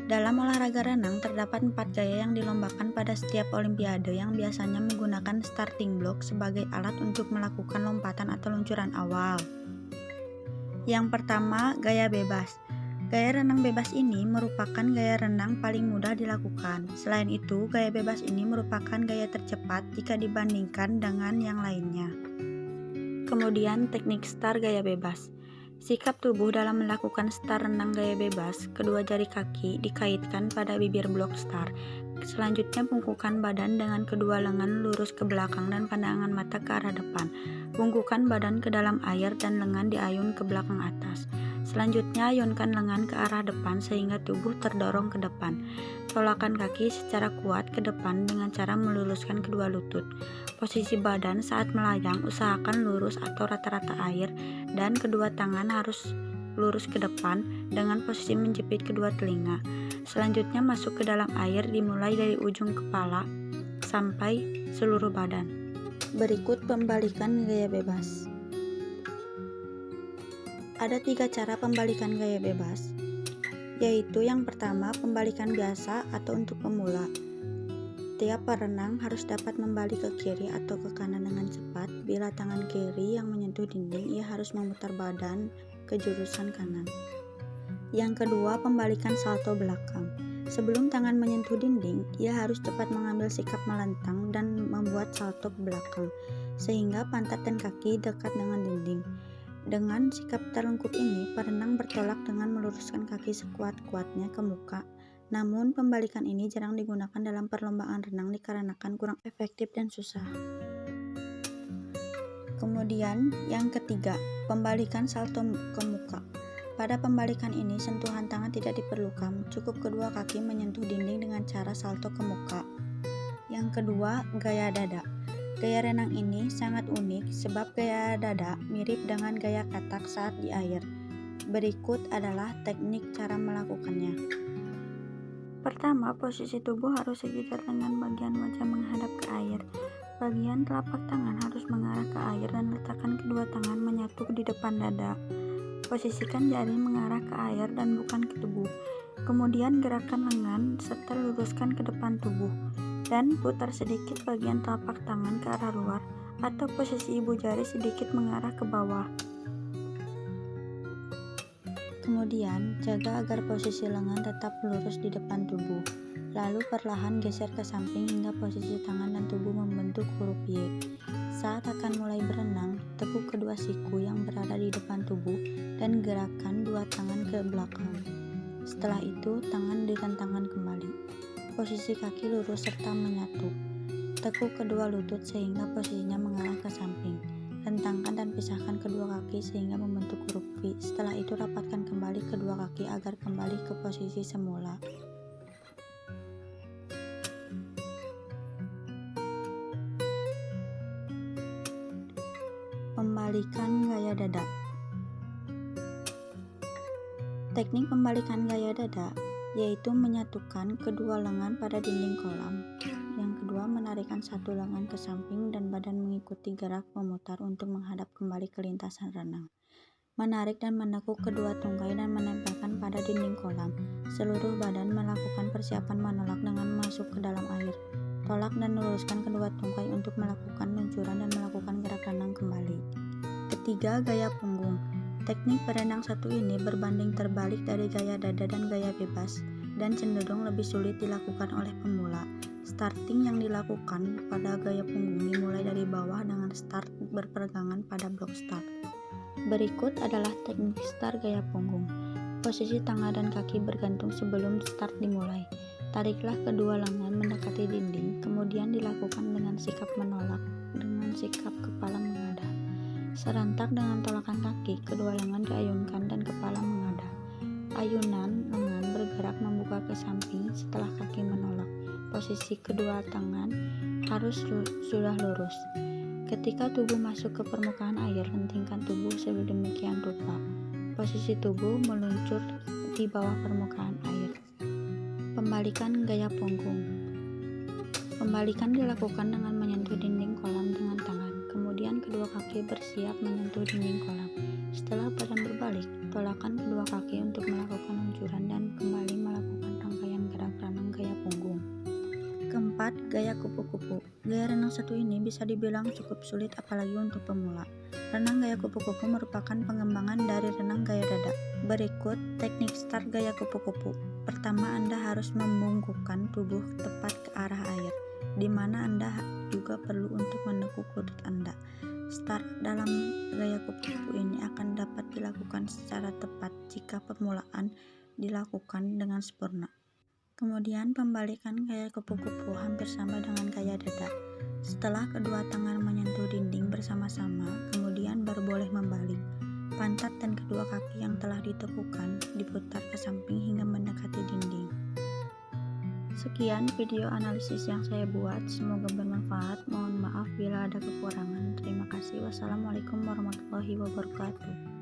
Dalam olahraga renang, terdapat 4 gaya yang dilombakan pada setiap olimpiade yang biasanya menggunakan starting block sebagai alat untuk melakukan lompatan atau luncuran awal. Yang pertama, gaya bebas. Gaya renang bebas ini merupakan gaya renang paling mudah dilakukan. Selain itu, gaya bebas ini merupakan gaya tercepat jika dibandingkan dengan yang lainnya. Kemudian, teknik start gaya bebas. Sikap tubuh dalam melakukan start renang gaya bebas, kedua jari kaki dikaitkan pada bibir blok start. Selanjutnya, bungkukkan badan dengan kedua lengan lurus ke belakang dan pandangan mata ke arah depan. Bungkukkan badan ke dalam air dan lengan diayun ke belakang atas. Selanjutnya, ayunkan lengan ke arah depan sehingga tubuh terdorong ke depan. Tolakkan kaki secara kuat ke depan dengan cara meluruskan kedua lutut. Posisi badan saat melayang usahakan lurus atau rata-rata air dan kedua tangan harus lurus ke depan dengan posisi menjepit kedua telinga. Selanjutnya masuk ke dalam air dimulai dari ujung kepala sampai seluruh badan. Berikut pembalikan gaya bebas. Ada 3 cara pembalikan gaya bebas, yaitu yang pertama pembalikan biasa atau untuk pemula. Tiap perenang harus dapat membalik ke kiri atau ke kanan dengan cepat. Bila tangan kiri yang menyentuh dinding, ia harus memutar badan ke jurusan kanan. Yang kedua, pembalikan salto belakang. Sebelum tangan menyentuh dinding, ia harus cepat mengambil sikap melentang dan membuat salto ke belakang, sehingga pantat dan kaki dekat dengan dinding. Dengan sikap terlengkup ini, perenang bertolak dengan meluruskan kaki sekuat-kuatnya ke muka. Namun, pembalikan ini jarang digunakan dalam perlombaan renang dikarenakan kurang efektif dan susah. Kemudian, yang ketiga, pembalikan salto ke muka. Pada pembalikan ini, sentuhan tangan tidak diperlukan, cukup kedua kaki menyentuh dinding dengan cara salto ke muka. Yang kedua, gaya dada. Gaya renang ini sangat unik sebab gaya dada mirip dengan gaya katak saat di air. Berikut adalah teknik cara melakukannya. Pertama, posisi tubuh harus sejajar dengan bagian wajah menghadap ke air. Bagian telapak tangan harus mengarah ke air dan letakkan kedua tangan menyatu di depan dada. Posisikan jari mengarah ke air dan bukan ke tubuh. Kemudian gerakan lengan serta luruskan ke depan tubuh. Dan putar sedikit bagian telapak tangan ke arah luar atau posisi ibu jari sedikit mengarah ke bawah. Kemudian, jaga agar posisi lengan tetap lurus di depan tubuh. Lalu perlahan geser ke samping hingga posisi tangan dan tubuh membentuk huruf Y. Saat akan mulai berenang, tekuk kedua siku yang berada di depan tubuh dan gerakkan dua tangan ke belakang. Setelah itu, tangan direntangkan kembali. Posisi kaki lurus serta menyatu. Tekuk kedua lutut sehingga posisinya mengarah ke samping. Rentangkan dan pisahkan kedua kaki sehingga membentuk huruf V. Setelah itu rapatkan kembali kedua kaki agar kembali ke posisi semula. Pembalikan gaya dada. Teknik pembalikan gaya dada yaitu menyatukan kedua lengan pada dinding kolam. Yang kedua, menarikkan satu lengan ke samping dan badan mengikuti gerak memutar untuk menghadap kembali ke lintasan renang. Menarik dan menekuk kedua tungkai dan menempelkan pada dinding kolam. Seluruh badan melakukan persiapan menolak dengan masuk ke dalam air. Tolak dan luruskan kedua tungkai untuk melakukan luncuran dan melakukan gerak renang kembali. Ketiga, gaya punggung. Teknik berenang satu ini berbanding terbalik dari gaya dada dan gaya bebas dan cenderung lebih sulit dilakukan oleh pemula. Starting yang dilakukan pada gaya punggung dimulai dari bawah dengan start berpegangan pada blok start. Berikut adalah teknik start gaya punggung. Posisi tangan dan kaki bergantung sebelum start dimulai. Tariklah kedua lengan mendekati dinding, kemudian dilakukan dengan sikap menolak, dengan sikap kepala menghadap. Serentak dengan tolakan kaki, kedua lengan diayunkan dan kepala menghadap. Ayunan lengan bergerak membuka ke samping setelah kaki menolak. Posisi kedua tangan harus sudah lurus. Ketika tubuh masuk ke permukaan air, lentingkan tubuh sedemikian rupa. Posisi tubuh meluncur di bawah permukaan air. Pembalikan gaya punggung. Pembalikan dilakukan dengan menyentuh dinding kolam dengan tangan. Kemudian kedua kaki bersiap menyentuh dinding kolam. Setelah badan berbalik, tolakkan kedua kaki untuk melakukan luncuran dan kembali melakukan rangkaian Gaya kupu-kupu. Gaya renang satu ini bisa dibilang cukup sulit apalagi untuk pemula. Renang gaya kupu-kupu merupakan pengembangan dari renang gaya dada. Berikut teknik start gaya kupu-kupu. Pertama, Anda harus membungkukkan tubuh tepat ke arah air, di mana Anda juga perlu untuk menekuk lutut Anda. Start dalam gaya kupu-kupu ini akan dapat dilakukan secara tepat jika permulaan dilakukan dengan sempurna. Kemudian pembalikan gaya kupu-kupu hampir sama dengan gaya dada. Setelah kedua tangan menyentuh dinding bersama-sama, kemudian baru boleh membalik. Pantat dan kedua kaki yang telah ditekukan diputar ke samping hingga mendekati dinding. Sekian video analisis yang saya buat, semoga bermanfaat. Mohon maaf bila ada kekurangan. Terima kasih. Wassalamualaikum warahmatullahi wabarakatuh.